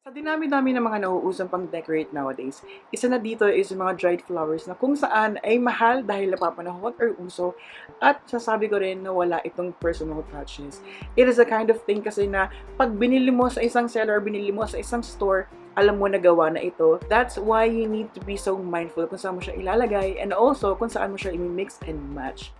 Sa dinami-dami ng mga nauusang pang-decorate nowadays, isa na dito is yung mga dried flowers na kung saan ay mahal dahil napapanahon or uso at sasabi ko rin na wala itong personal touches. It is a kind of thing kasi na pag binili mo sa isang seller, binili mo sa isang store, alam mo na gawa na ito. That's why you need to be so mindful kung saan mo siya ilalagay and also kung saan mo siya i-mix and match.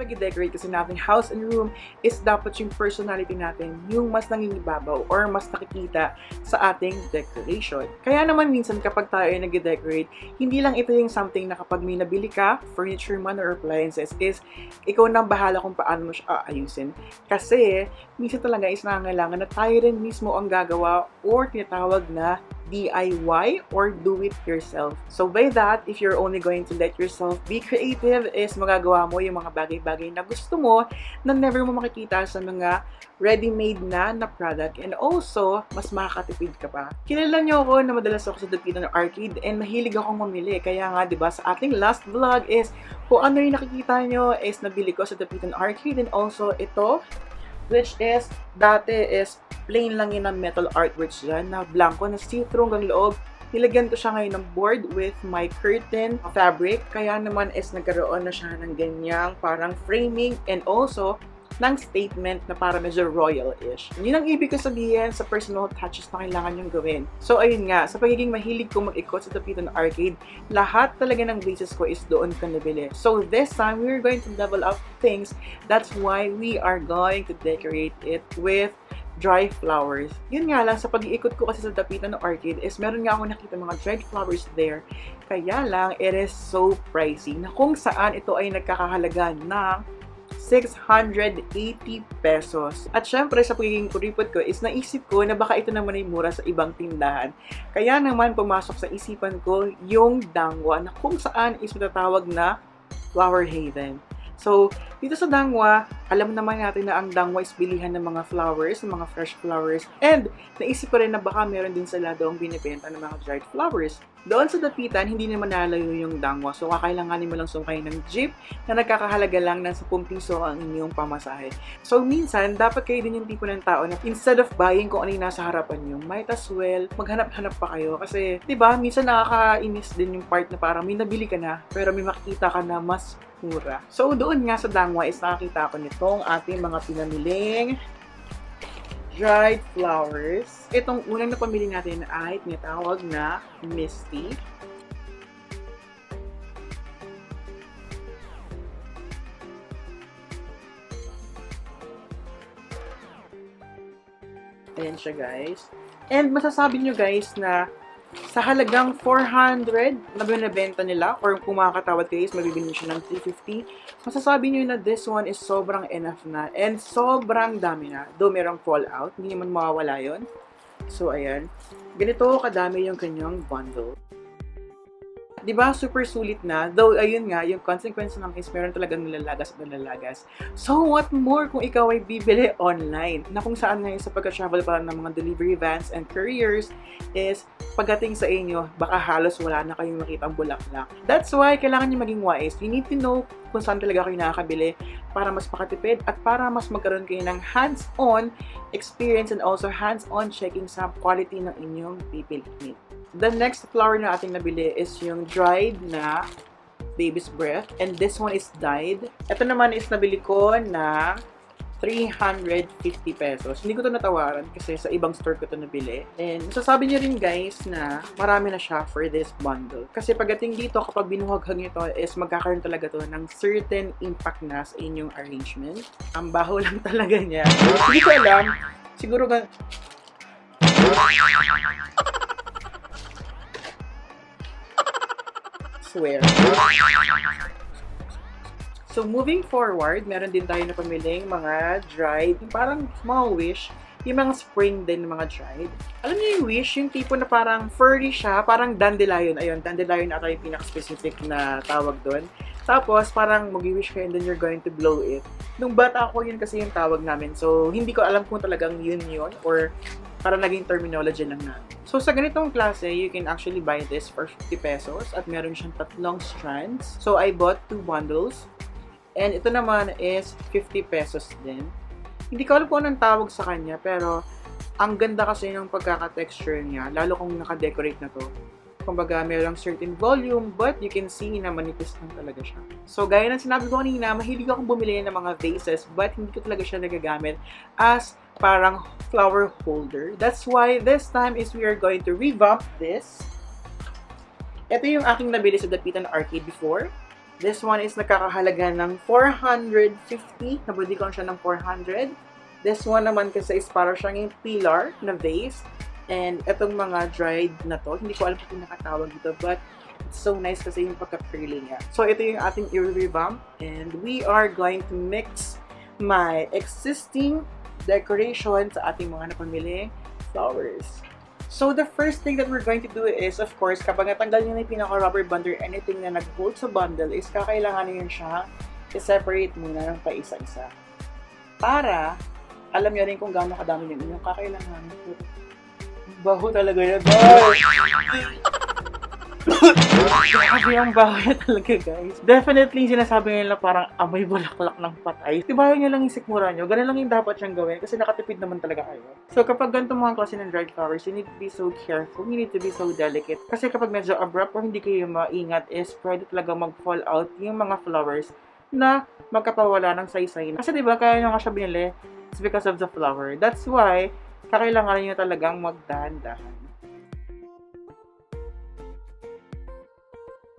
Pag-decorate kasi natin house and room is dapat yung personality natin yung mas nangingibabaw or mas nakikita sa ating decoration. Kaya naman minsan kapag tayo ay nag-decorate, hindi lang ito yung something na kapag may nabili ka, furniture man or appliances, is ikaw nang bahala kung paano mo siya aayusin. Kasi minsan talaga is nangangailangan na tayo rin mismo ang gagawa or tinatawag na DIY or do it yourself. So by that, if you're only going to let yourself be creative, is magagawa mo yung mga bagay-bagay na gusto mo na never mo makikita sa mga ready-made na product, and also mas makakatipid ka pa. Kilala niyo ako na madalas ako sa Dapitan Arcade and mahilig akong mamili. Kaya nga 'di ba sa ating last vlog is kung ano yung nakikita niyo is nabili ko sa Dapitan Arcade, and also ito, which is dati is plain lang yun ng metal artworks dyan na blanco na see-through hanggang loob. Nilagyan ko siya ngayon ng board with my curtain fabric. Kaya naman is nagkaroon na siya ng ganyang parang framing and also ng statement na para medyo royal-ish. Yun ang ibig ko sabihin sa personal touches na kailangan yung gawin. So ayun nga, sa pagiging mahilig ko mag-ikot sa Dapitan Arcade, lahat talaga ng bases ko is doon ko nabili. So this time, we're going to level up things. That's why we are going to decorate it with dry flowers. Yun nga lang, sa pag-iikot ko kasi sa Dapitan Arcade is meron nga ako nakita mga dried flowers there. Kaya lang, it is so pricey na kung saan ito ay nagkakahalaga ng 680 pesos. At syempre, sa pagiging kuripot ko is naisip ko na baka ito naman ay mura sa ibang tindahan. Kaya naman pumasok sa isipan ko yung Dangwa na kung saan is matatawag na Flower Haven. So, dito sa Dangwa, alam naman natin na ang Dangwa is bilihan ng mga flowers, ng mga fresh flowers. And, naisip ko rin na baka meron din sila doong binibenta ng mga dried flowers. Doon sa Dapitan, hindi naman nalayo yung Dangwa. So, kakailanganin mo lang sumakay ng jeep na nagkakahalaga lang ng 10 piso ang inyong pamasahe. So, minsan, dapat kayo din yung tipo ng tao na instead of buying kung ano yung nasa harapan nyo, might as well, maghanap-hanap pa kayo. Kasi, diba, minsan nakakainis din yung part na parang may nabili ka na, pero may makikita ka na mas mura. So, doon nga sa Dangwa is nakakita ko nitong ating mga pinamiling dried flowers. Itong unang napamili natin ay tinatawag na MISTY. Ayan siya, guys. And masasabi nyo, guys, na sa halagang 400 na binibenta nila or kung makakatawad kayo is mabibili siya ng 350, masasabi nyo na this one is sobrang enough na and sobrang dami na. Though merong fallout, hindi naman mawawala yon. So ayan, ganito kadami yung kanyang bundle. Diba, super sulit na. Though, ayun nga, yung consequence ng is meron talagang nilalagas at nilalagas. So, what more kung ikaw ay bibili online? Na kung saan ngayon sa pagka-travel pa ng mga delivery vans and couriers is pagdating sa inyo, baka halos wala na kayong makitang bulaklak. That's why, kailangan nyo maging wise. You need to know kung saan talaga kayo nakakabili para mas makatipid at para mas magkaroon kayo ng hands-on experience and also hands-on checking sa quality ng inyong pipiliin. The next flower na ating nabili is yung dried na baby's breath. And this one is dyed. Ito naman is nabili ko na 350 pesos. Hindi ko to natawaran kasi sa ibang store ko to nabili. And masasabi niyo rin guys na marami na siya for this bundle. Kasi pagdating dito, kapag binuhaghag nyo to is magkakaroon talaga to ng certain impact na sa inyong arrangement. Ang baho lang talaga niya. Hindi ko alam. Siguro swear. So, moving forward, meron din tayo na pamiling mga dried, parang mga wish, yung mga spring din mga dried. Alam niyo yung wish, yung tipo na parang furry siya, parang dandelion. Ayun, dandelion ata yung pinaka-specific na tawag doon. Tapos, parang mag-wish kayo and then you're going to blow it. Nung bata ako, yun kasi yung tawag namin. So, hindi ko alam kung talagang yun or para naging terminology lang namin. So, sa ganitong klase, you can actually buy this for 50 pesos at meron siyang 3 strands. So, I bought 2 bundles. And ito naman is 50 pesos din. Hindi ko alam kung anong tawag sa kanya, pero ang ganda kasi ng pagkaka-texture niya, lalo kung naka-decorate na to. Kumbaga, mayroong certain volume, but you can see na manipis lang talaga siya. So, gaya ng sinabi ko kanina, mahilig akong bumili ng mga vases, but hindi ko talaga siya nagagamit as parang flower holder. That's why this time is we are going to revamp this. Ito yung aking nabili sa Dapitan Arcade before. This one is nakakahalaga ng 450. Nabili ko siya ng 400. This one naman kasi is para siyang yung pillar na vase. And itong mga dried na to, hindi ko alam kung nakatawag dito, but it's so nice kasi yung pagka-curly niya. So ito yung ating i-revamp. And we are going to mix my existing decoration sa ating mga napamiling flowers. So the first thing that we're going to do is, of course, kapag natanggal nyo na yung pinaka-rubber band or anything na nag-hold sa bundle, is kakailanganin nyo siya i-separate muna ng paisa-isa. Para alam nyo rin kung gaano kadami yung inyong kakailanganin. Baho talaga yan, guys! Grabe ang baho na talaga, guys. Definitely, sinasabi nila parang amoy bulaklak ng patay. Tibayan nyo lang yung sikmura nyo. Ganun lang yung dapat siyang gawin kasi nakatipid naman talaga kayo. So, kapag ganito mga klase ng dried flowers, you need to be so careful. You need to be so delicate. Kasi kapag medyo abrupt o hindi kayo maingat is pwede talaga mag-fall out yung mga flowers na magkapawala ng saysay. Kasi diba, kaya nyo nga siya binili, it's because of the flower. That's why, kakailangan nyo talagang magdahan-dahan.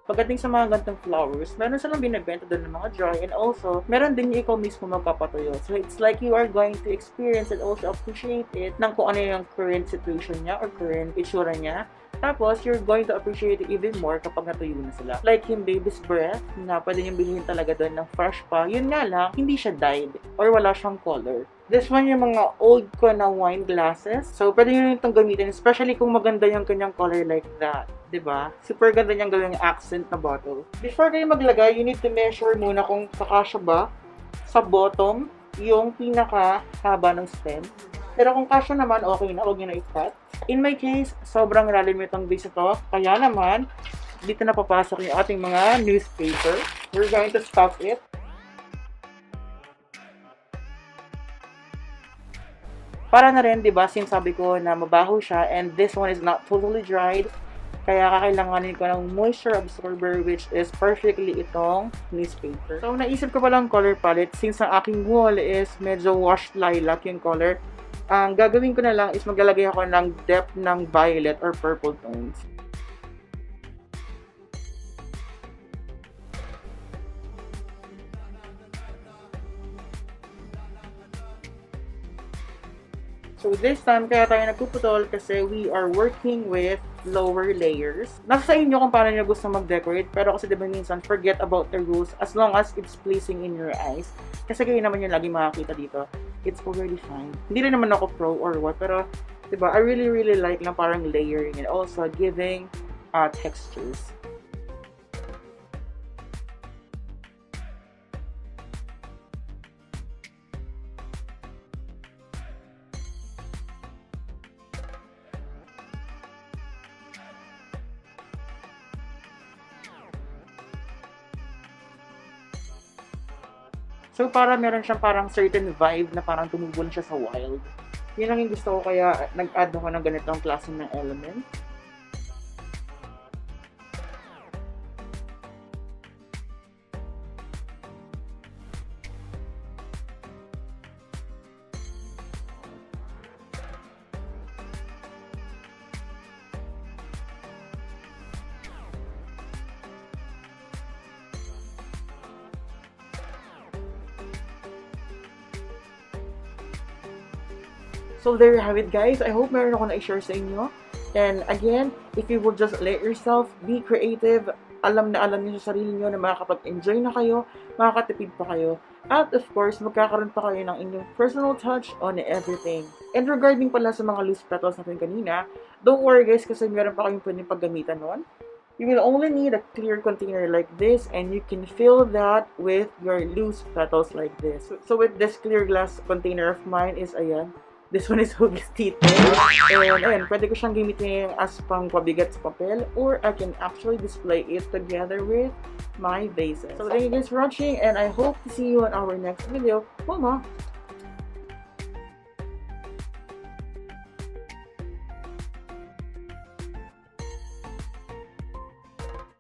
Pagdating sa mga gantong flowers, meron silang binibenta doon ng mga dry and also, meron din yung ikaw mismo magpapatuyo. So, it's like you are going to experience and also appreciate it ng kung ano yung current situation niya or current itsura niya. Tapos, you're going to appreciate it even more kapag natuyo na sila. Like yung baby's breath, na pwede niyong bilhin talaga doon ng fresh pa. Yun nga lang, hindi siya dyed or wala siyang color. This one yung mga old ko na wine glasses. So, pwede nyo itong gamitin, especially kung maganda yung kanyang color like that. Diba? Super ganda niyang gawing accent na bottle. Before kayo maglagay, you need to measure muna kung kakasya ba sa bottom yung pinaka-haba ng stem. Pero kung kasya naman, okay na. Huwag nyo na i-cut. In my case, sobrang lalim itong base ito. Kaya naman, dito na papasok yung ating mga newspaper. We're going to stuff it. Para na rin, diba, since sabi ko na mabaho siya and this one is not totally dried, kaya kakailanganin ko ng moisture absorber which is perfectly itong newspaper. So, naisip ko palang color palette since ang aking wall is medyo washed lilac yung color. Ang gagawin ko na lang is maglalagay ako ng depth ng violet or purple tones. So this time, kaya tayo nagpuputol kasi we are working with lower layers. Nasa sa inyo kung paano nyo gusto mag-decorate, pero kasi diba minsan, forget about the rules as long as it's pleasing in your eyes. Kasi kayo naman yung lagi makakita dito. It's already fine. Hindi rin naman ako pro or what, pero diba, I really like lang parang layering and also giving textures. So, para meron siyang parang certain vibe na parang tumubo siya sa wild. Yun lang yung gusto ko kaya nag-add ako ng ganitong klase ng element. So there you have it, guys. I hope meron ako na-share sa inyo. And again, if you will just let yourself be creative, alam na alam niyo sa sarili niyo na makakapag-enjoy na kayo, makakatipid pa kayo. At of course, magkakaroon pa kayo ng inyong personal touch on everything. And regarding pala sa mga loose petals natin kanina, don't worry guys kasi meron pa kayong pwedeng paggamitan nun. You will only need a clear container like this and you can fill that with your loose petals like this. So with this clear glass container of mine is, ayan, This one is Huggies Tito. And ayun, pwede ko siyang gamitin as pang pabigat sa papel, or I can actually display it together with my vases. So thank you guys for watching, and I hope to see you on our next video. Mama!